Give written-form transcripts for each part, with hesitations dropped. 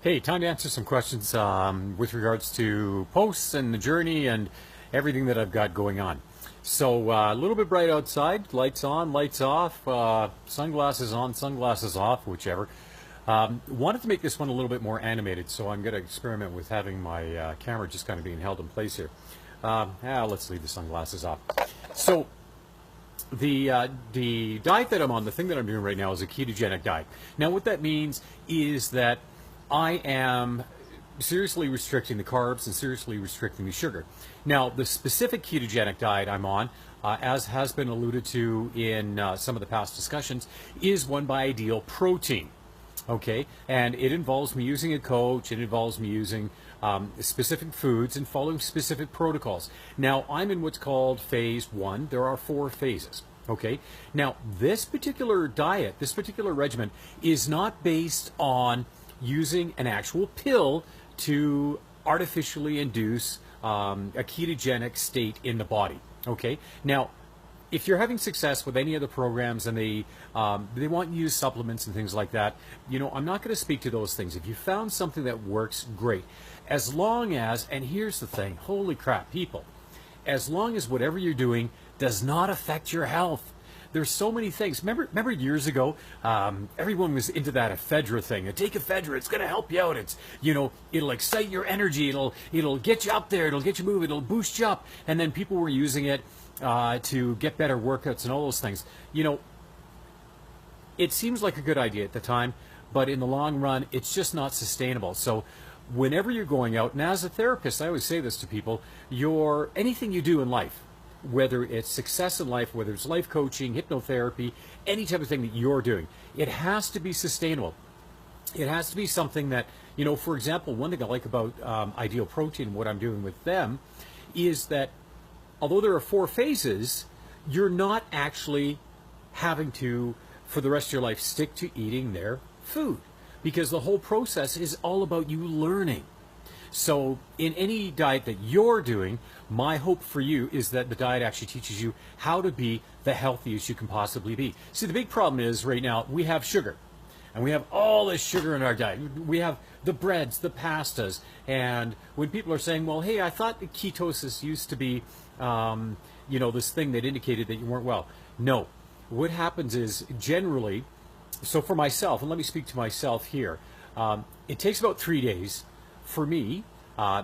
Hey, time to answer some questions with regards to posts and the journey and everything that I've got going on. So, a little bit bright outside, lights on, lights off, sunglasses on, sunglasses off, whichever. Wanted to make this one a little bit more animated, so I'm going to experiment with having my camera just kind of being held in place here. Let's leave the sunglasses off. So, the diet that I'm on, the thing that I'm doing right now is a ketogenic diet. Now, what that means is that I am seriously restricting the carbs and seriously restricting the sugar. Now, the specific ketogenic diet I'm on, as has been alluded to in some of the past discussions, is one by Ideal Protein. Okay, and it involves me using a coach. It involves me using specific foods and following specific protocols. Now, I'm in what's called phase one. There are 4 phases. Okay, now this particular diet, this particular regimen, is not based on using an actual pill to artificially induce a ketogenic state in the body. Okay, now if you're having success with any of the programs and they want you to use supplements and things like that, I'm not going to speak to those things. If you found something that works, great. As long as, and here's the thing, holy crap, people, as long as whatever you're doing does not affect your health. There's so many things. Remember years ago, everyone was into that ephedra thing. Take ephedra; it's going to help you out. It'll excite your energy. It'll get you up there. It'll get you moving. It'll boost you up. And then people were using it to get better workouts and all those things. It seems like a good idea at the time, but in the long run, it's just not sustainable. So whenever you're going out, and as a therapist, I always say this to people, anything you do in life, whether it's success in life, whether it's life coaching, hypnotherapy, any type of thing that you're doing, it has to be sustainable. It has to be something that, for example, one thing I like about Ideal Protein, what I'm doing with them, is that although there are 4 phases, you're not actually having to, for the rest of your life, stick to eating their food. Because the whole process is all about you learning. So in any diet that you're doing, my hope for you is that the diet actually teaches you how to be the healthiest you can possibly be. See, the big problem is right now we have sugar. And we have all this sugar in our diet. We have the breads, the pastas. And when people are saying, well, hey, I thought ketosis used to be, this thing that indicated that you weren't well. No. What happens is generally, so for myself, and let me speak to myself here, it takes about 3 days for me,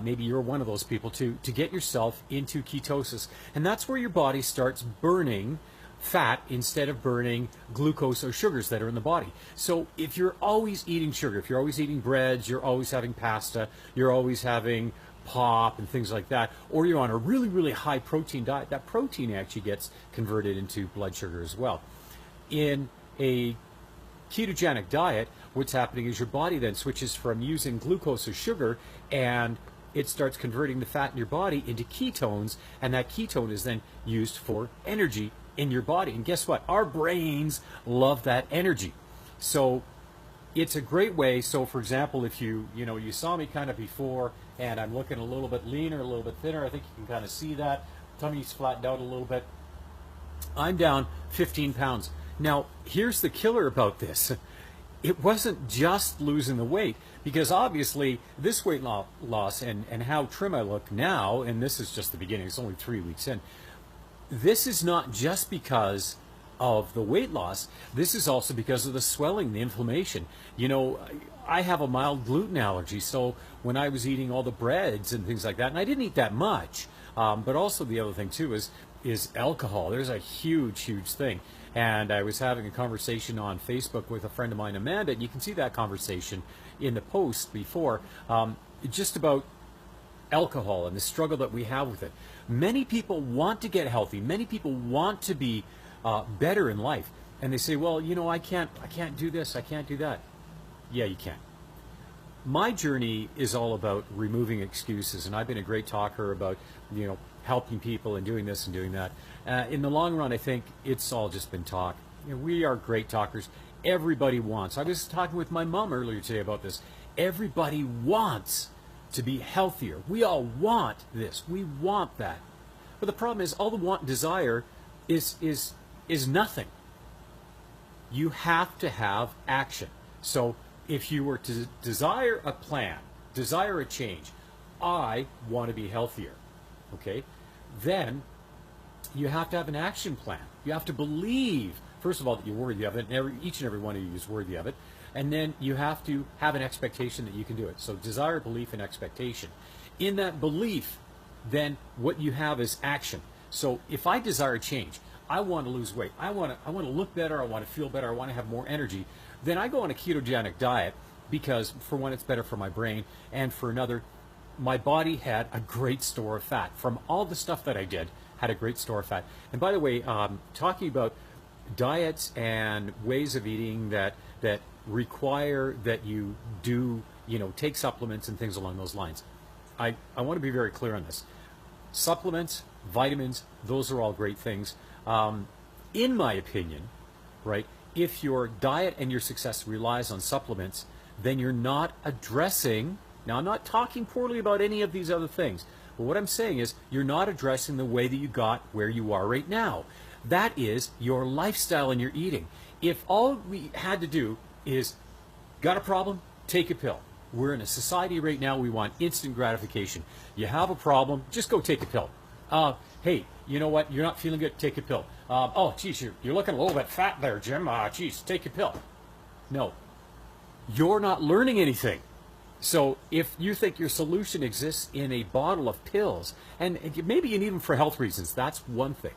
maybe you're one of those people to get yourself into ketosis. And that's where your body starts burning fat instead of burning glucose or sugars that are in the body. So if you're always eating sugar, if you're always eating breads, you're always having pasta, you're always having pop and things like that, or you're on a really, really high protein diet, that protein actually gets converted into blood sugar as well. In a ketogenic diet, what's happening is your body then switches from using glucose or sugar, and it starts converting the fat in your body into ketones, and that ketone is then used for energy in your body. And guess what? Our brains love that energy. So it's a great way. So for example, if you saw me kind of before, and I'm looking a little bit leaner, a little bit thinner, I think you can kind of see that. Tummy's flattened out a little bit. I'm down 15 pounds. Now, here's the killer about this. It wasn't just losing the weight, because obviously this weight loss and how trim I look now, and this is just the beginning, it's only 3 weeks in, this is not just because of the weight loss, this is also because of the swelling, the inflammation. I have a mild gluten allergy, so when I was eating all the breads and things like that, and I didn't eat that much, but also the other thing too is alcohol. There's a huge, huge thing. And I was having a conversation on Facebook with a friend of mine, Amanda, and you can see that conversation in the post before, just about alcohol and the struggle that we have with it. Many people want to get healthy. Many people want to be better in life. And they say, well, I can't do this, I can't do that. Yeah, you can. My journey is all about removing excuses, and I've been a great talker about, helping people and doing this and doing that. In the long run, I think it's all just been talk. We are great talkers. Everybody wants. I was talking with my mom earlier today about this. Everybody wants to be healthier. We all want this. We want that. But the problem is, all the want and desire is nothing. You have to have action. So if you were to desire a plan, desire a change, I want to be healthier, okay, then you have to have an action plan. You have to believe, first of all, that you're worthy of it, and each and every one of you is worthy of it, and then you have to have an expectation that you can do it. So desire, belief, and expectation. In that belief, then what you have is action. So if I desire change, I want to lose weight, I want to look better, I want to feel better, I want to have more energy, then I go on a ketogenic diet because, for one, it's better for my brain, and for another, my body had a great store of fat. From all the stuff that I did, had a great store of fat. And by the way, talking about diets and ways of eating that require that you do, take supplements and things along those lines. I want to be very clear on this. Supplements, vitamins, those are all great things. In my opinion, right, if your diet and your success relies on supplements, then you're not addressing, now I'm not talking poorly about any of these other things, but what I'm saying is you're not addressing the way that you got where you are right now. That is your lifestyle and your eating. If all we had to do is, got a problem, take a pill. We're in a society right now, we want instant gratification. You have a problem, just go take a pill. Hey, you know what, you're not feeling good, take a pill. Oh, geez, you're looking a little bit fat there, Jim. Geez, take a pill. No, you're not learning anything. So if you think your solution exists in a bottle of pills, and maybe you need them for health reasons, that's one thing.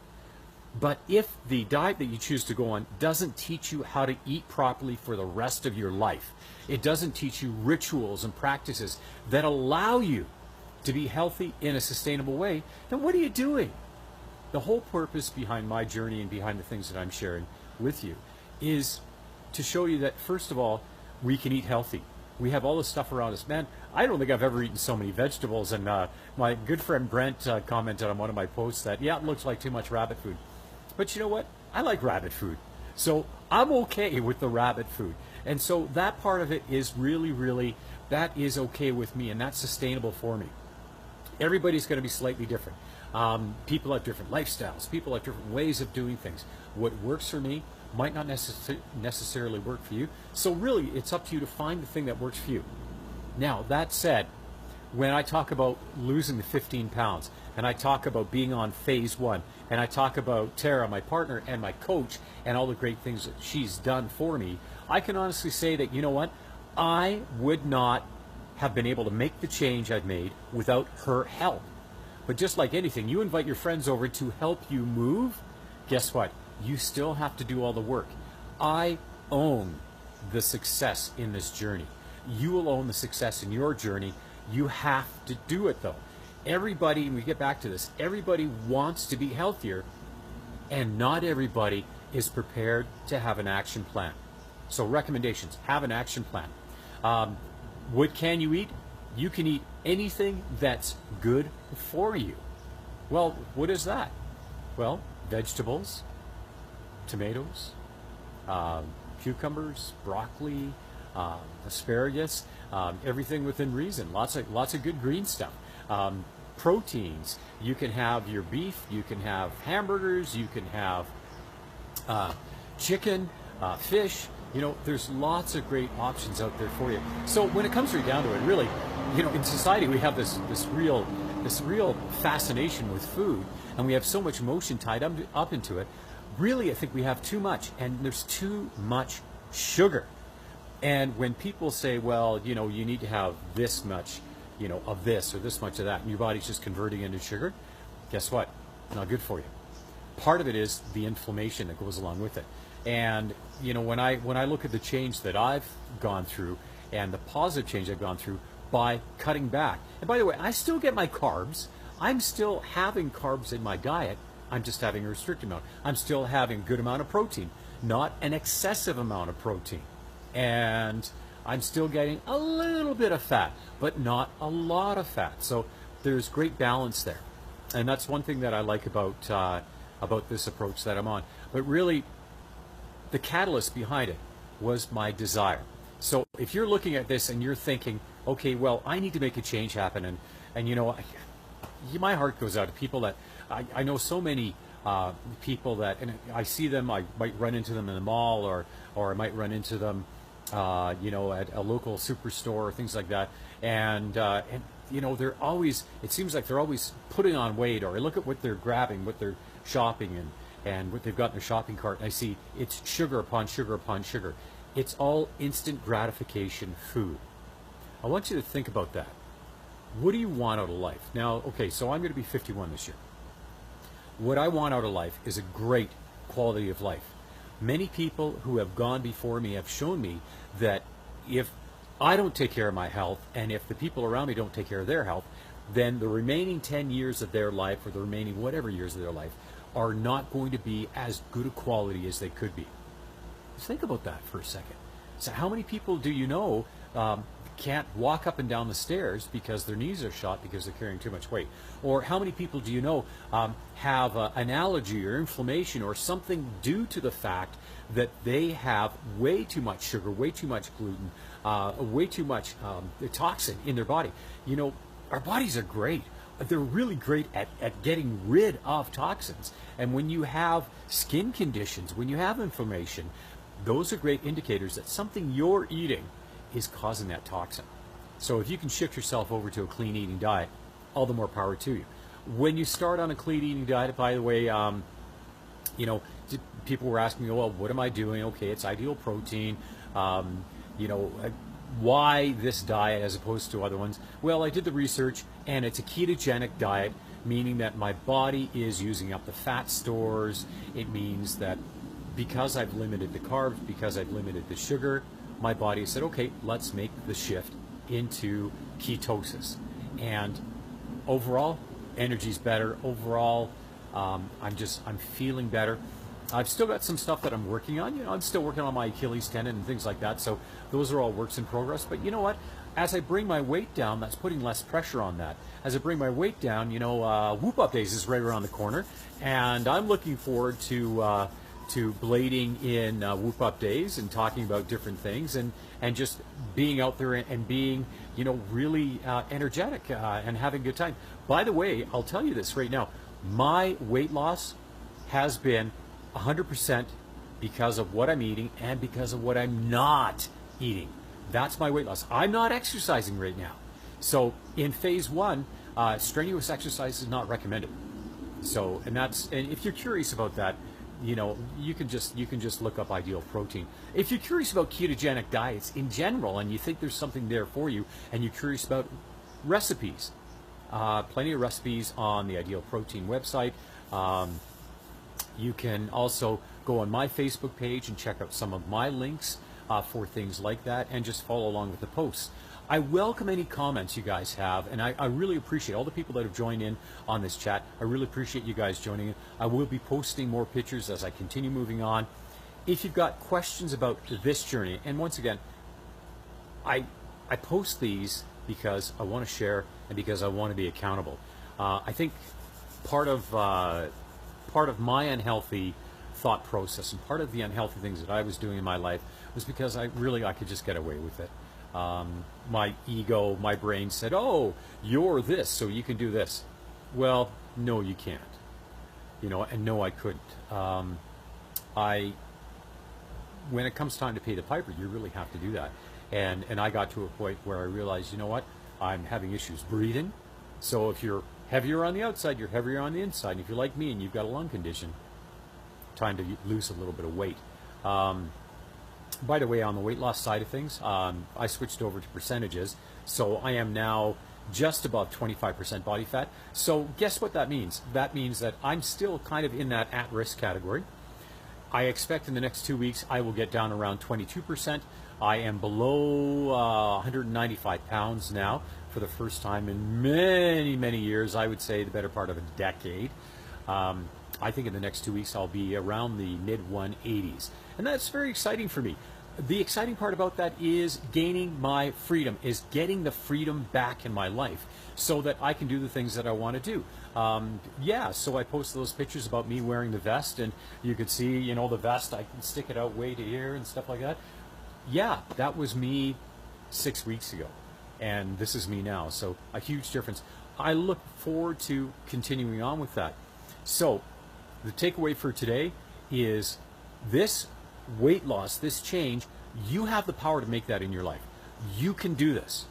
But if the diet that you choose to go on doesn't teach you how to eat properly for the rest of your life, it doesn't teach you rituals and practices that allow you to be healthy in a sustainable way, then what are you doing? The whole purpose behind my journey and behind the things that I'm sharing with you is to show you that, first of all, we can eat healthy. We have all this stuff around us. Man, I don't think I've ever eaten so many vegetables. And my good friend Brent commented on one of my posts that, yeah, it looks like too much rabbit food. But you know what? I like rabbit food. So I'm okay with the rabbit food. And so that part of it is really, that is okay with me, and that's sustainable for me. Everybody's going to be slightly different. People have different lifestyles. People have different ways of doing things. What works for me might not necessarily work for you. So really, it's up to you to find the thing that works for you. Now, that said, when I talk about losing the 15 pounds, and I talk about being on phase 1, and I talk about Tara, my partner, and my coach, and all the great things that she's done for me, I can honestly say that, you know what, I would not have been able to make the change I've made without her help. But just like anything, you invite your friends over to help you move, guess what? You still have to do all the work. I own the success in this journey. You will own the success in your journey. You have to do it, though. Everybody, and we get back to this, everybody wants to be healthier, and not everybody is prepared to have an action plan. So recommendations, have an action plan. What can you eat? You can eat anything that's good for you. Well, what is that? Well, vegetables, tomatoes, cucumbers, broccoli, asparagus, everything within reason. Lots of good green stuff. Proteins. You can have your beef. You can have hamburgers. You can have chicken, fish. You know, there's lots of great options out there for you. So when it comes right down to it, really, you know, in society we have this real fascination with food, and we have so much emotion tied up into it. Really, I think we have too much, and there's too much sugar. And when people say, well, you know, you need to have this much, you know, of this or this much of that, and your body's just converting into sugar, guess what? Not good for you. Part of it is the inflammation that goes along with it. And you know, when I look at the change that I've gone through and the positive change I've gone through by cutting back. And by the way, I still get my carbs. I'm still having carbs in my diet. I'm just having a restricted amount. I'm still having a good amount of protein, not an excessive amount of protein. And I'm still getting a little bit of fat, but not a lot of fat. So there's great balance there. And that's one thing that I like about this approach that I'm on. But really, the catalyst behind it was my desire. So if you're looking at this and you're thinking, okay, well, I need to make a change happen, and you know, my heart goes out to people that, I know so many people that, and I see them, I might run into them in the mall, or I might run into them you know, at a local superstore or things like that, and you know, they're always, it seems like they're always putting on weight, or I look at what they're grabbing, what they're shopping, and what they've got in their shopping cart, and I see it's sugar upon sugar upon sugar. It's all instant gratification food. I want you to think about that. What do you want out of life? Now, okay, so I'm going to be 51 this year. What I want out of life is a great quality of life. Many people who have gone before me have shown me that if I don't take care of my health, and if the people around me don't take care of their health, then the remaining 10 years of their life, or the remaining whatever years of their life, are not going to be as good a quality as they could be. Think about that for a second. So how many people do you know can't walk up and down the stairs because their knees are shot because they're carrying too much weight? Or how many people do you know have an allergy or inflammation or something due to the fact that they have way too much sugar, way too much gluten, way too much toxin in their body? You know, our bodies are great. They're really great at getting rid of toxins. And when you have skin conditions, when you have inflammation, those are great indicators that something you're eating is causing that toxin. So if you can shift yourself over to a clean eating diet, all the more power to you. When you start on a clean eating diet, by the way, you know, people were asking me, well, what am I doing? Okay, it's Ideal Protein. You know, why this diet as opposed to other ones? Well, I did the research, and it's a ketogenic diet, meaning that my body is using up the fat stores. It means that because I've limited the carbs, because I've limited the sugar, my body said, okay, let's make the shift into ketosis. And overall, energy's better. Overall, I'm feeling better. I've still got some stuff that I'm working on. You know, I'm still working on my Achilles tendon and things like that. So those are all works in progress. But you know what? As I bring my weight down, that's putting less pressure on that. As I bring my weight down, you know, Whoop Up Days is right around the corner, and I'm looking forward to blading in Whoop Up Days and talking about different things, and just being out there and being, you know, really energetic and having a good time. By the way, I'll tell you this right now, my weight loss has been 100% because of what I'm eating and because of what I'm not eating. That's my weight loss. I'm not exercising right now. So in phase one, strenuous exercise is not recommended. So, and if you're curious about that, you know, you can just look up Ideal Protein. If you're curious about ketogenic diets in general, and you think there's something there for you, and you're curious about recipes, plenty of recipes on the Ideal Protein website. You can also go on my Facebook page and check out some of my links for things like that, and just follow along with the posts. I welcome any comments you guys have, and I really appreciate all the people that have joined in on this chat. I really appreciate you guys joining in. I will be posting more pictures as I continue moving on. If you've got questions about this journey, and once again, I post these because I want to share and because I want to be accountable. I think part of my unhealthy thought process and part of the unhealthy things that I was doing in my life was because I could just get away with it. My ego, my brain said, oh, you're this, so you can do this. Well, no, you can't. You know, and no, I couldn't. When it comes time to pay the piper, you really have to do that. And I got to a point where I realized, you know what, I'm having issues breathing. So if you're heavier on the outside, you're heavier on the inside. And if you're like me and you've got a lung condition, time to lose a little bit of weight. By the way, on the weight loss side of things, I switched over to percentages. So I am now just above 25% body fat. So guess what that means? That means that I'm still kind of in that at-risk category. I expect in the next 2 weeks I will get down around 22%. I am below 195 pounds now for the first time in many, many years. I would say the better part of a decade. I think in the next 2 weeks I'll be around the mid-180s. And that's very exciting for me. The exciting part about that is gaining my freedom, is getting the freedom back in my life so that I can do the things that I want to do. Yeah, so I posted those pictures about me wearing the vest, and you could see, you know, the vest, I can stick it out way to here and stuff like that. Yeah, that was me 6 weeks ago, and this is me now, so a huge difference. I look forward to continuing on with that. So the takeaway for today is this weight loss, this change, You have the power to make that in your life. You can do this.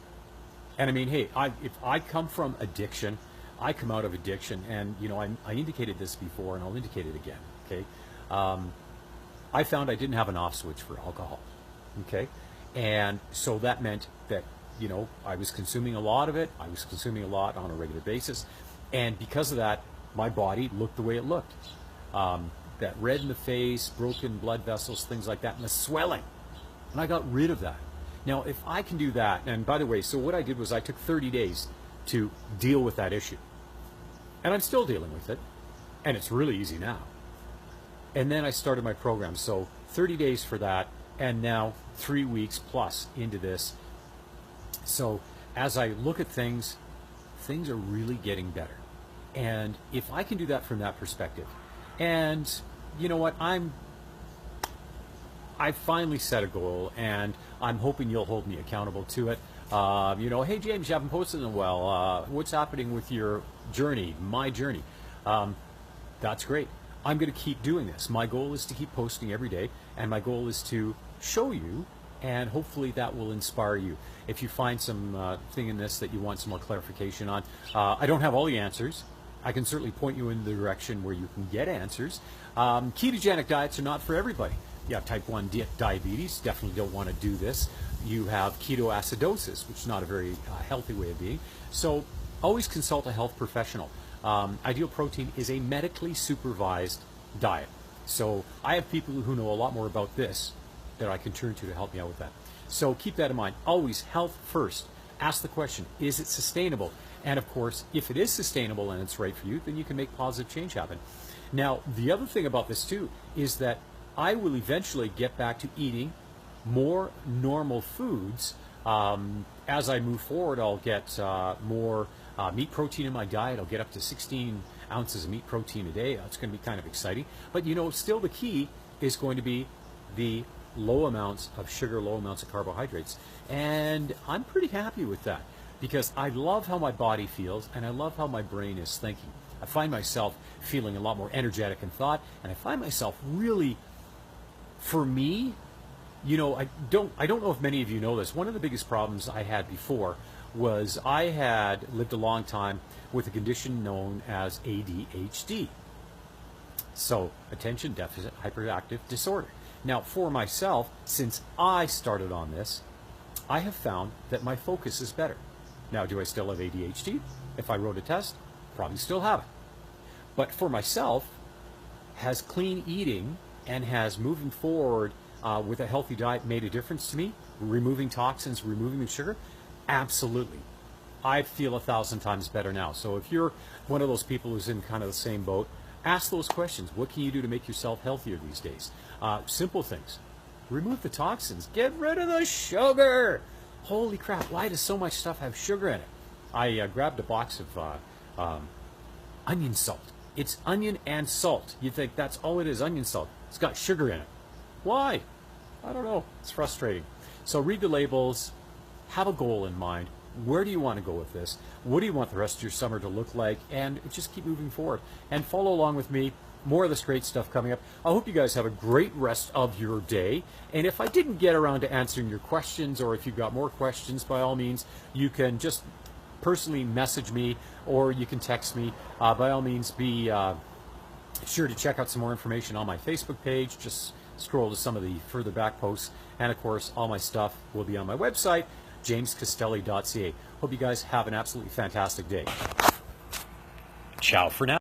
And I mean, hey, if I come from addiction, I come out of addiction, and you know, I indicated this before, and I'll indicate it again. Okay, I found I didn't have an off switch for alcohol. Okay, and so that meant that, you know, I was consuming a lot of it. I was consuming a lot on a regular basis, and because of that, my body looked the way it looked. That red in the face, broken blood vessels, things like that, and the swelling. And I got rid of that. Now, if I can do that, and by the way, so what I did was I took 30 days to deal with that issue. And I'm still dealing with it. And it's really easy now. And then I started my program. So 30 days for that, and now 3 weeks plus into this. So as I look at things, things are really getting better. And if I can do that from that perspective, and you know what, I finally set a goal, and I'm hoping you'll hold me accountable to it. You know, hey James, you haven't posted in a while. What's happening with your journey, my journey? That's great. I'm going to keep doing this. My goal is to keep posting every day, and my goal is to show you, and hopefully that will inspire you. If you find some thing in this that you want some more clarification on, I don't have all the answers. I can certainly point you in the direction where you can get answers. Ketogenic diets are not for everybody. You have type 1 diabetes, definitely don't want to do this. You have ketoacidosis, which is not a very healthy way of being. So always consult a health professional. Ideal Protein is a medically supervised diet. So I have people who know a lot more about this that I can turn to help me out with that. So keep that in mind. Always health first. Ask the question, is it sustainable? And of course, if it is sustainable and it's right for you, then you can make positive change happen. Now, the other thing about this too is that I will eventually get back to eating more normal foods. As I move forward, I'll get more meat protein in my diet. I'll get up to 16 ounces of meat protein a day. That's going to be kind of exciting. But you know, still the key is going to be the low amounts of sugar, low amounts of carbohydrates. And I'm pretty happy with that because I love how my body feels and I love how my brain is thinking. I find myself feeling a lot more energetic in thought, and I find myself really, for me, you know, I don't know if many of you know this. One of the biggest problems I had before was I had lived a long time with a condition known as ADHD. So, attention deficit hyperactive disorder. Now, for myself, since I started on this, I have found that my focus is better. Now, do I still have ADHD? If I wrote a test, probably still have it. But for myself, has clean eating and has moving forward with a healthy diet made a difference to me? Removing toxins, removing the sugar? Absolutely. I feel 1,000 times better now. So if you're one of those people who's in kind of the same boat, ask those questions. What can you do to make yourself healthier these days? Simple things. Remove the toxins. Get rid of the sugar. Holy crap, why does so much stuff have sugar in it? I grabbed a box of onion salt. It's onion and salt. You think that's all it is, onion salt. It's got sugar in it. Why? I don't know. It's frustrating. So read the labels. Have a goal in mind. Where do you want to go with this? What do you want the rest of your summer to look like? And just keep moving forward. And follow along with me. More of this great stuff coming up. I hope you guys have a great rest of your day. And if I didn't get around to answering your questions, or if you've got more questions, by all means, you can just personally message me, or you can text me. By all means, be sure to check out some more information on my Facebook page. Just scroll to some of the further back posts. And of course, all my stuff will be on my website, jamescastelli.ca. Hope you guys have an absolutely fantastic day. Ciao for now.